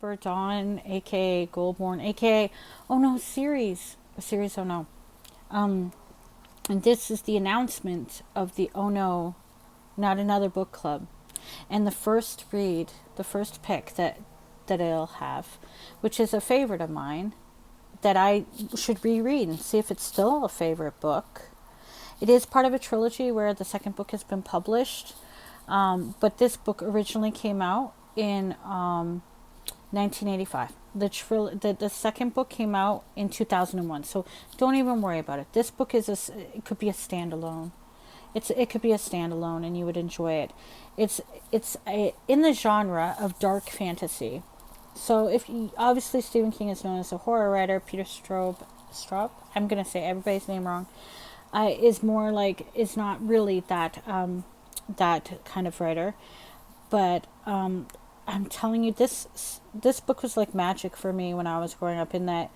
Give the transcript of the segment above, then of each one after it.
for Dawn, aka Goldmourn, aka Ohno series, Ohno. Um, and this is the announcement of the Ohno Not Another Book Club, and the first read, the first pick that it'll have, which is a favorite of mine, that I should reread and see if it's still a favorite book. It is part of a trilogy where the second book has been published, but this book originally came out in 1985. The second book came out in 2001, so don't even worry about it. This book it could be a standalone. It could be a standalone, and you would enjoy it. It's in the genre of dark fantasy. So obviously Stephen King is known as a horror writer. Peter Straub. I'm gonna say everybody's name wrong. Is not really that kind of writer, but I'm telling you, this book was like magic for me when I was growing up. In that,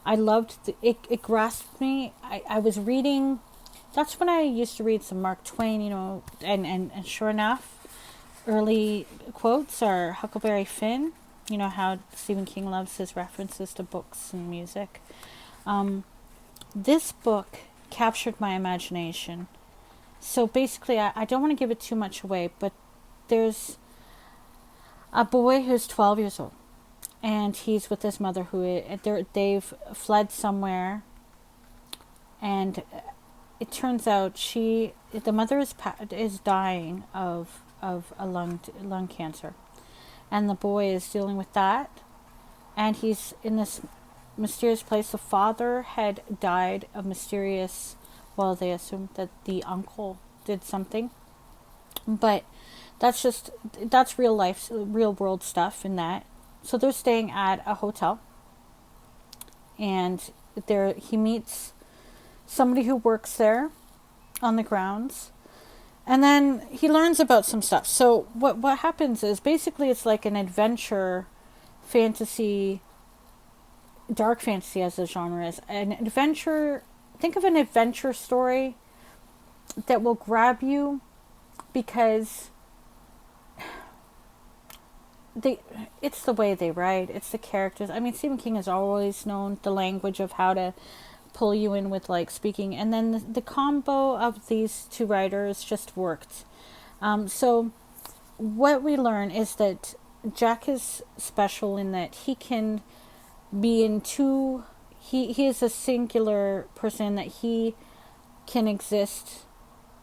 I loved it. It grasped me. I was reading. That's when I used to read some Mark Twain, and sure enough, early quotes are Huckleberry Finn. You know how Stephen King loves his references to books and music. This book captured my imagination. So basically, I don't want to give it too much away, but there's a boy who's 12 years old, and he's with his mother they've fled somewhere, and it turns out the mother is dying of a lung cancer, and the boy is dealing with that, and he's in this mysterious place. The father had died of mysterious, well, they assumed that the uncle did something, but that's real life, real world stuff in that. So they're staying at a hotel, and he meets somebody who works there on the grounds, and then he learns about some stuff. So what happens is, basically, it's like an adventure fantasy, dark fantasy as the genre is. An adventure, think of an adventure story that will grab you because it's the way they write, it's the characters. I mean, Stephen King has always known the language of how to pull you in with speaking, and then the combo of these two writers just worked. So what we learn is that Jack is special in that he can be in two. He is a singular person, that he can exist.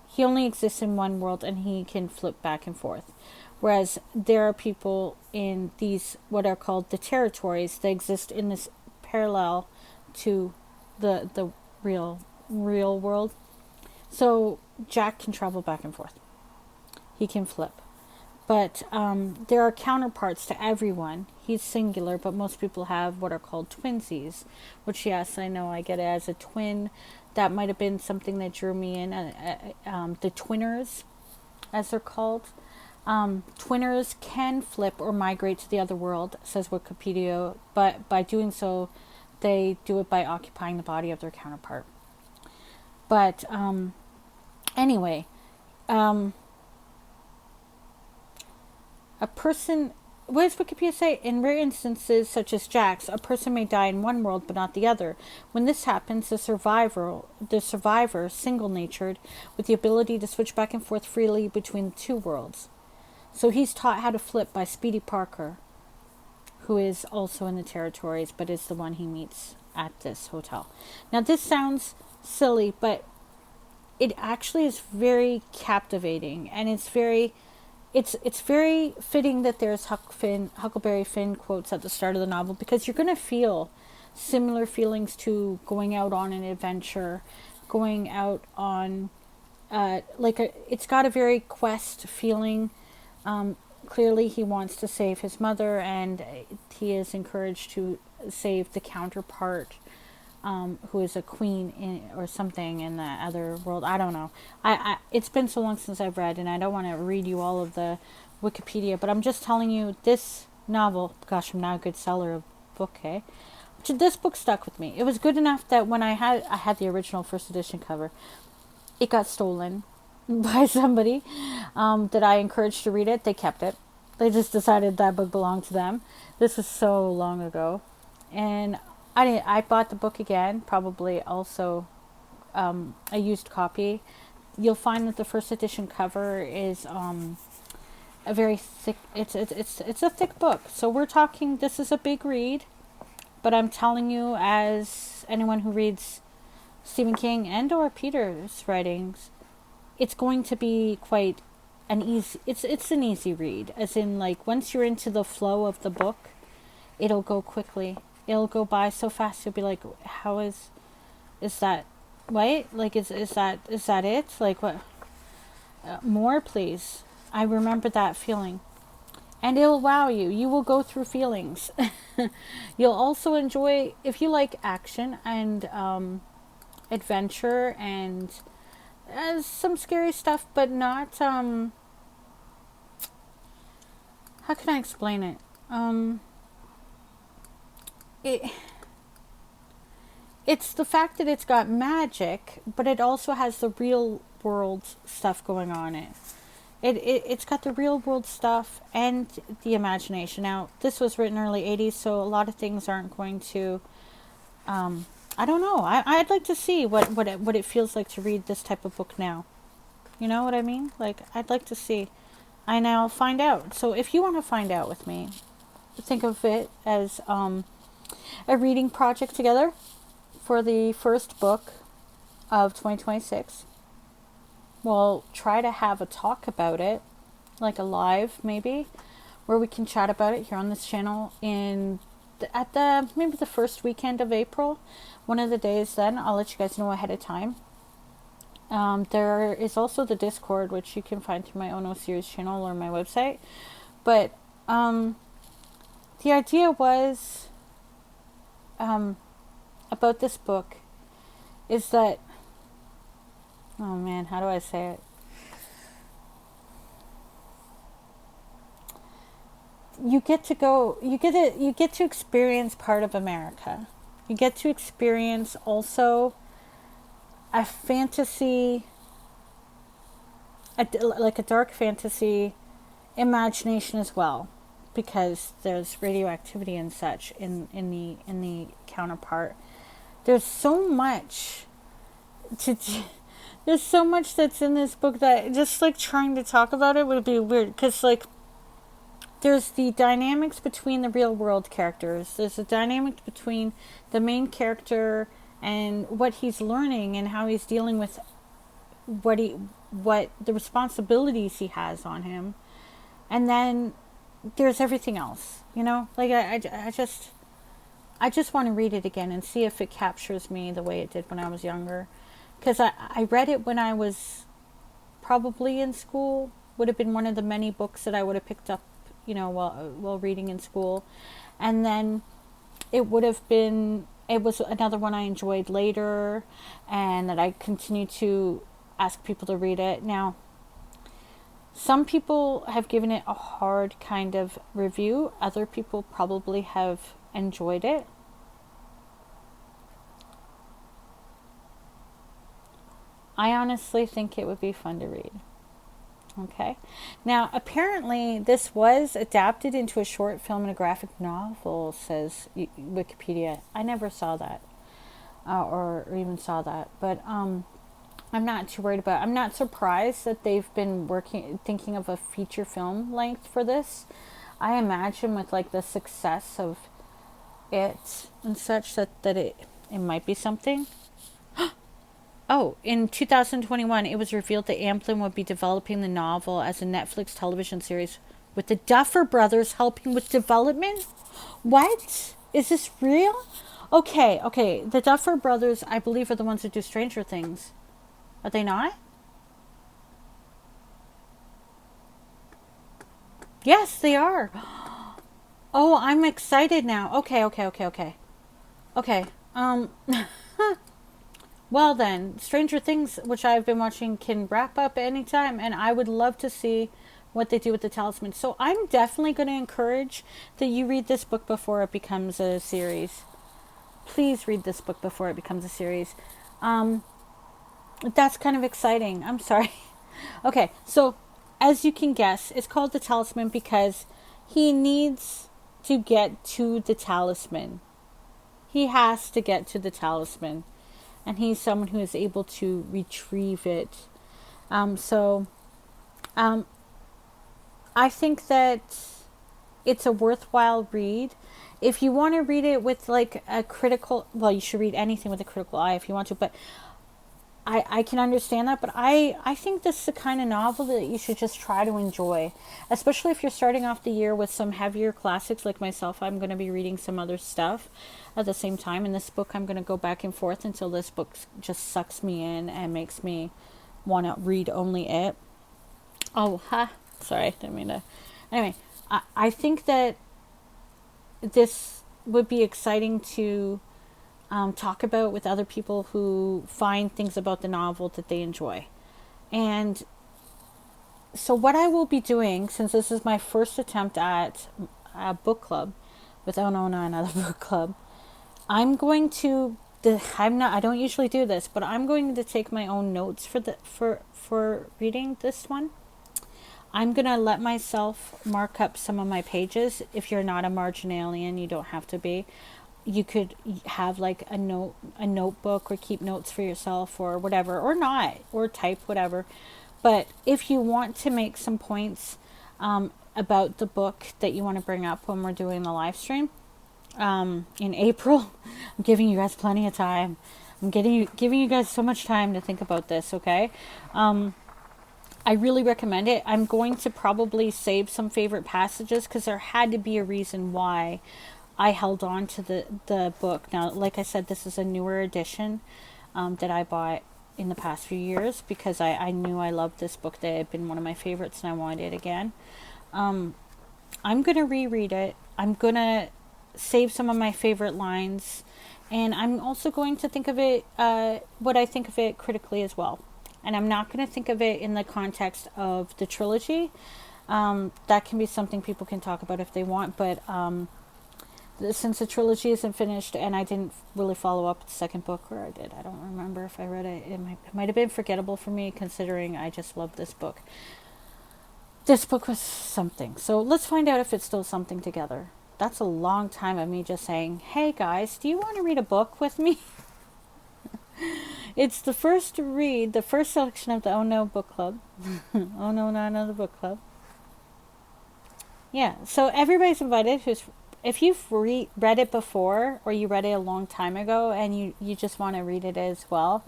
He only exists in one world, and he can flip back and forth. Whereas there are people in these, what are called the territories, that exist in this parallel to the real world. So Jack can travel back and forth. He can flip. But there are counterparts to everyone. He's singular, but most people have what are called twinsies, which, yes, I know I get it as a twin. That might have been something that drew me in. The twinners, as they're called. Twinners can flip or migrate to the other world, says Wikipedia, but by doing so, they do it by occupying the body of their counterpart. But anyway, a person, what does Wikipedia say? In rare instances, such as Jack's, a person may die in one world but not the other. When this happens, the survivor, single-natured, with the ability to switch back and forth freely between the two worlds. So he's taught how to flip by Speedy Parker, who is also in the territories, but is the one he meets at this hotel. Now, this sounds silly, but it actually is very captivating, and it's very fitting that there's Huckleberry Finn quotes at the start of the novel, because you're going to feel similar feelings to going out on an adventure, going out on it's got a very quest feeling. Clearly he wants to save his mother, and he is encouraged to save the counterpart, who is a queen or something in the other world. I don't know. It's been so long since I've read, and I don't want to read you all of the Wikipedia, but I'm just telling you, this novel, gosh, I'm now a good seller of book, eh? This book stuck with me. It was good enough that when I had the original first edition cover, it got stolen by somebody that I encouraged to read it. They kept it. They just decided that book belonged to them. This was so long ago. And I bought the book again, probably also a used copy. You'll find that the first edition cover is a very thick. It's a thick book. So we're talking. This is a big read, but I'm telling you, as anyone who reads Stephen King and or Peter's writings, it's going to be quite an easy. It's an easy read, as in like once you're into the flow of the book, it'll go quickly. It'll go by so fast. You'll be like, how is that? Right? Like is that it? Like what? More, please. I remember that feeling. And it'll wow you. You will go through feelings. You'll also enjoy, if you like action and adventure and some scary stuff, but not, how can I explain it? It's the fact that it's got magic, but it also has the real world stuff going on in it. It's got the real world stuff and the imagination. Now, this was written early 80s, so a lot of things aren't going to, I don't know. I'd like to see what it feels like to read this type of book now. You know what I mean? Like, I'd like to see. And I'll find out. So if you want to find out with me, think of it as a reading project together for the first book of 2026. We'll try to have a talk about it, like a live maybe, where we can chat about it here on this channel at the maybe the first weekend of April, one of the days. Then I'll let you guys know ahead of time. There is also the Discord, which you can find through my ohno series channel or my website. But the idea was about this book is that, oh man, how do I say it? You get to experience part of America. You get to experience also a fantasy, like a dark fantasy imagination as well, because there's radioactivity and such in the counterpart. There's so much there's so much that's in this book that just like trying to talk about it would be weird, because like there's the dynamics between the real world characters. There's a dynamic between the main character and what he's learning and how he's dealing with what the responsibilities he has on him. And then there's everything else, you know? Like I just want to read it again and see if it captures me the way it did when I was younger. Because I read it when I was probably in school. Would have been one of the many books that I would have picked up, you know, while reading in school. And then it was another one I enjoyed later, and that I continue to ask people to read it. Now, some people have given it a hard kind of review. Other people probably have enjoyed it. I honestly think it would be fun to read. Okay. Now, apparently, this was adapted into a short film and a graphic novel, says Wikipedia. I never saw that, or even saw that. But I'm not too worried about it. I'm not surprised that they've been thinking of a feature film length for this. I imagine with like the success of it and such that it might be something. Oh, in 2021, it was revealed that Amblin would be developing the novel as a Netflix television series with the Duffer Brothers helping with development. What? Is this real? Okay. The Duffer Brothers, I believe, are the ones that do Stranger Things. Are they not? Yes, they are. Oh, I'm excited now. Okay. Well then, Stranger Things, which I've been watching, can wrap up anytime, and I would love to see what they do with the Talisman. So I'm definitely going to encourage that you read this book before it becomes a series. Please read this book before it becomes a series. That's kind of exciting. I'm sorry. Okay, so as you can guess, it's called the Talisman because he needs to get to the talisman. He has to get to the talisman. And he's someone who is able to retrieve it. So I think that it's a worthwhile read. If you want to read it with like a critical, well, you should read anything with a critical eye if you want to, but I can understand that, but I think this is the kind of novel that you should just try to enjoy, especially if you're starting off the year with some heavier classics like myself. I'm going to be reading some other stuff at the same time. In this book, I'm going to go back and forth until this book just sucks me in and makes me want to read only it. Oh, sorry, didn't mean to. Anyway, I think that this would be exciting to talk about with other people who find things about the novel that they enjoy. And so what I will be doing, since this is my first attempt at a book club with ohno and another book club, I'm going to I don't usually do this, but I'm going to take my own notes for reading this one. I'm going to let myself mark up some of my pages. If you're not a marginalian, you don't have to be. You could have like a notebook, or keep notes for yourself, or whatever, or not, or type whatever. But if you want to make some points about the book that you want to bring up when we're doing the live stream in April, I'm giving you guys plenty of time. I'm giving you guys so much time to think about this, okay? I really recommend it. I'm going to probably save some favorite passages because there had to be a reason why I held on to the book. Now, like I said, this is a newer edition that I bought in the past few years because I knew I loved this book. That had been one of my favorites and I wanted it again. I'm going to reread it. I'm going to save some of my favorite lines. And I'm also going to think of it, what I think of it critically as well. And I'm not going to think of it in the context of the trilogy. That can be something people can talk about if they want. But since the trilogy isn't finished and I didn't really follow up with the second book, or I did, I don't remember if I read it. It might have been forgettable for me considering I just love this book. This book was something. So let's find out if it's still something together. That's a long time of me just saying, hey guys, do you want to read a book with me? It's the first selection of the ohno book club. ohno, not another book club. Yeah, so everybody's invited if you've read it before, or you read it a long time ago and you just want to read it as well,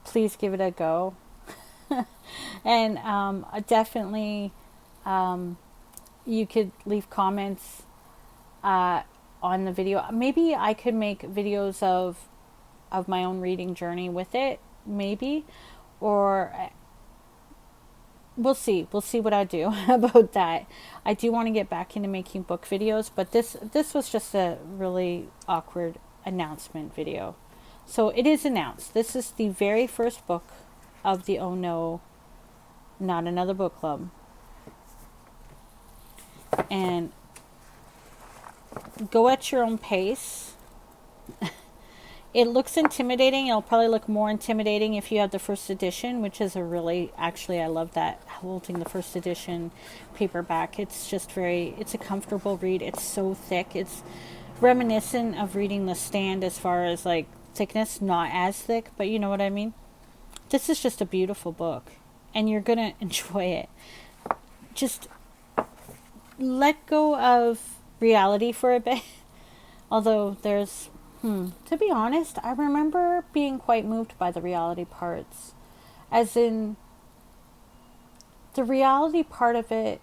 please give it a go. And definitely you could leave comments on the video. Maybe I could make videos of my own reading journey with it, maybe, or we'll see what I do about that. I do want to get back into making book videos, but this was just a really awkward announcement video. So it is announced. This is the very first book of the ohno, not another book club. And go at your own pace. It looks intimidating. It'll probably look more intimidating if you have the first edition, which is actually, I love that, holding the first edition paperback. It's just it's a comfortable read. It's so thick. It's reminiscent of reading The Stand as far as like thickness, not as thick, but you know what I mean? This is just a beautiful book, and you're going to enjoy it. Just let go of reality for a bit. Although there's to be honest, I remember being quite moved by the reality parts. As in, the reality part of it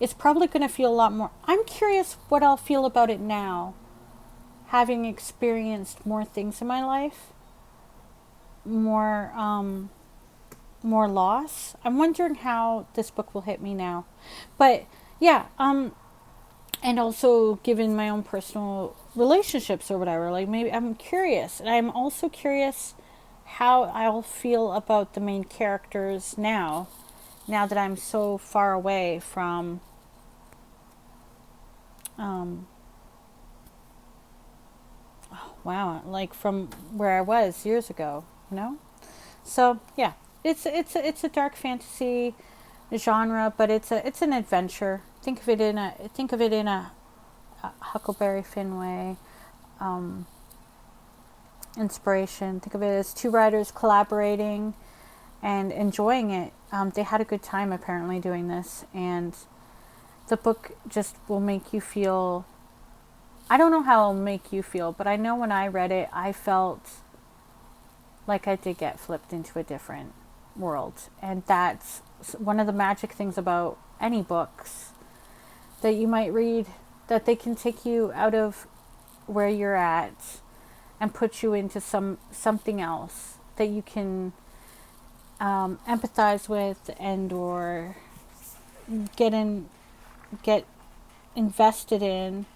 is probably going to feel a lot more. I'm curious what I'll feel about it now, having experienced more things in my life, more loss. I'm wondering how this book will hit me now. But yeah, and also given my own personal relationships or whatever, like maybe I'm curious. And I'm also curious how I'll feel about the main characters now that I'm so far away from like from where I was years ago, you know? So yeah, it's a dark fantasy genre, but it's an adventure. Think of it in a Huckleberry Finn way. Um, Inspiration. Think of it as two writers collaborating and enjoying it. They had a good time apparently doing this, and the book just will make you feel. I don't know how it'll make you feel, but I know when I read it, I felt like I did get flipped into a different world. And that's one of the magic things about any books that you might read, that they can take you out of where you're at and put you into something else that you can empathize with and or get invested in.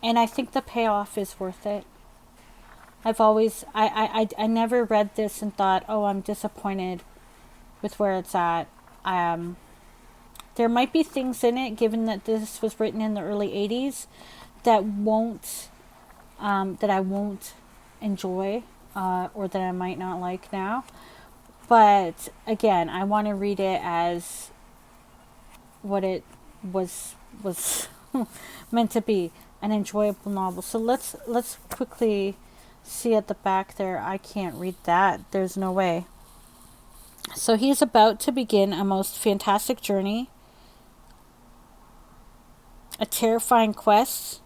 And I think the payoff is worth it. I never read this and thought, oh, I'm disappointed with where it's at. There might be things in it, given that this was written in the early 80s, that I won't enjoy, or that I might not like now. But again, I want to read it as what it was meant to be, an enjoyable novel. So let's quickly see at the back there. I can't read that. There's no way. So he is about to begin a most fantastic journey, a terrifying quest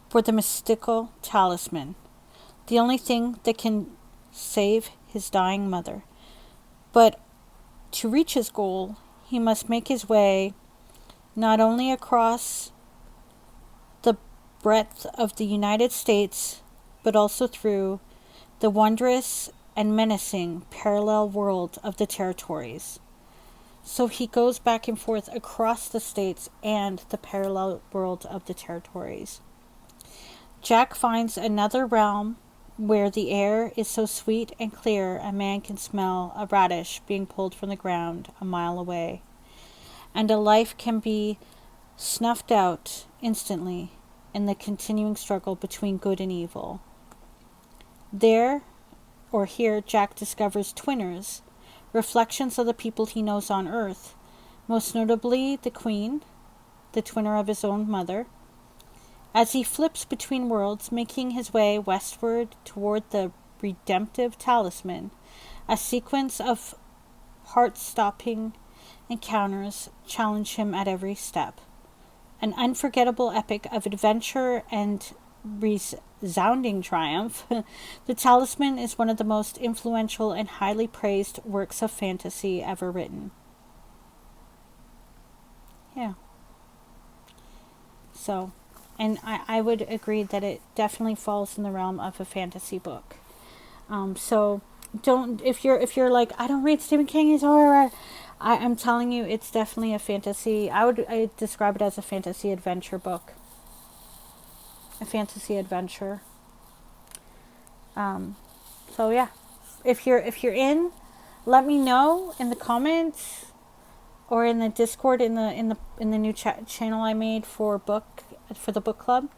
for the mystical talisman, the only thing that can save his dying mother. But to reach his goal, he must make his way not only across the breadth of the United States, but also through the wondrous and menacing parallel world of the territories. So he goes back and forth across the states and the parallel world of the territories. Jack finds another realm where the air is so sweet and clear a man can smell a radish being pulled from the ground a mile away, and a life can be snuffed out instantly in the continuing struggle between good and evil. There, or here, Jack discovers twinners, reflections of the people he knows on Earth, most notably the Queen, the twinner of his own mother. As he flips between worlds, making his way westward toward the redemptive talisman, a sequence of heart-stopping encounters challenge him at every step. An unforgettable epic of adventure and resounding triumph, The Talisman is one of the most influential and highly praised works of fantasy ever written. Yeah. So, and I would agree that it definitely falls in the realm of a fantasy book. So don't, if you're like, I don't read Stephen King, he's horror. I'm telling you, it's definitely a fantasy. I describe it as a fantasy adventure book. A fantasy adventure. So yeah, if you're in, let me know in the comments or in the Discord in the new channel I made for the book club.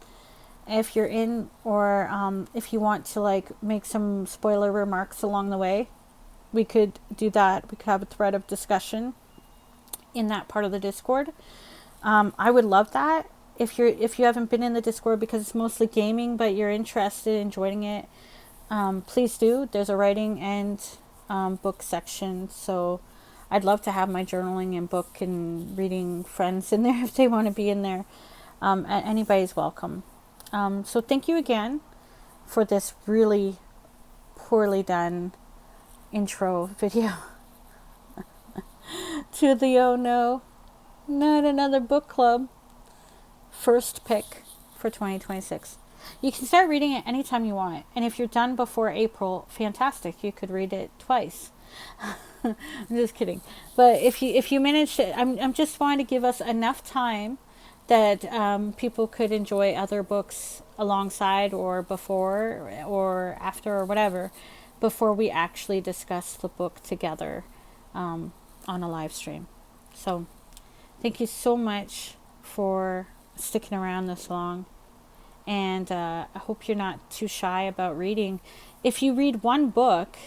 If you're in, or if you want to like make some spoiler remarks along the way, we could do that. We could have a thread of discussion in that part of the Discord. I would love that. If you haven't been in the Discord, because it's mostly gaming, but you're interested in joining it, please do. There's a writing and book section, so I'd love to have my journaling and book and reading friends in there if they want to be in there. Anybody's welcome. So thank you again for this really poorly done intro video to the Oh No, Not Another Book Club first pick for 2026. You can start reading it anytime you want, and if you're done before April, fantastic, you could read it twice. I'm just kidding, but if you manage to, I'm just wanting to give us enough time that people could enjoy other books alongside or before or after or whatever, before we actually discuss the book together on a live stream. So thank you so much for sticking around this long, And I hope you're not too shy about reading. If you read one book,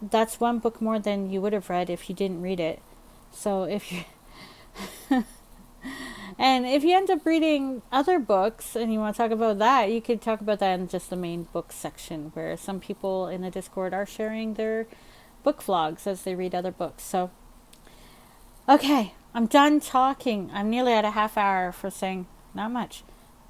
that's one book more than you would have read if you didn't read it. So if you and if you end up reading other books and you want to talk about that, you could talk about that in just the main book section, where some people in the Discord are sharing their book vlogs as they read other books. So, okay, I'm done talking. I'm nearly at a half hour for saying not much,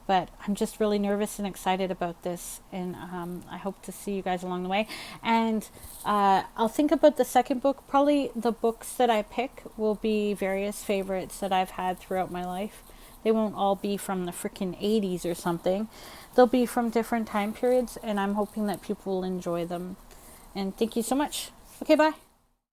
but I'm just really nervous and excited about this, and I hope to see you guys along the way. And I'll think about the second book. Probably the books that I pick will be various favorites that I've had throughout my life. They won't all be from the freaking 80s or something. They'll be from different time periods, and I'm hoping that people will enjoy them. And thank you so much. Okay, bye.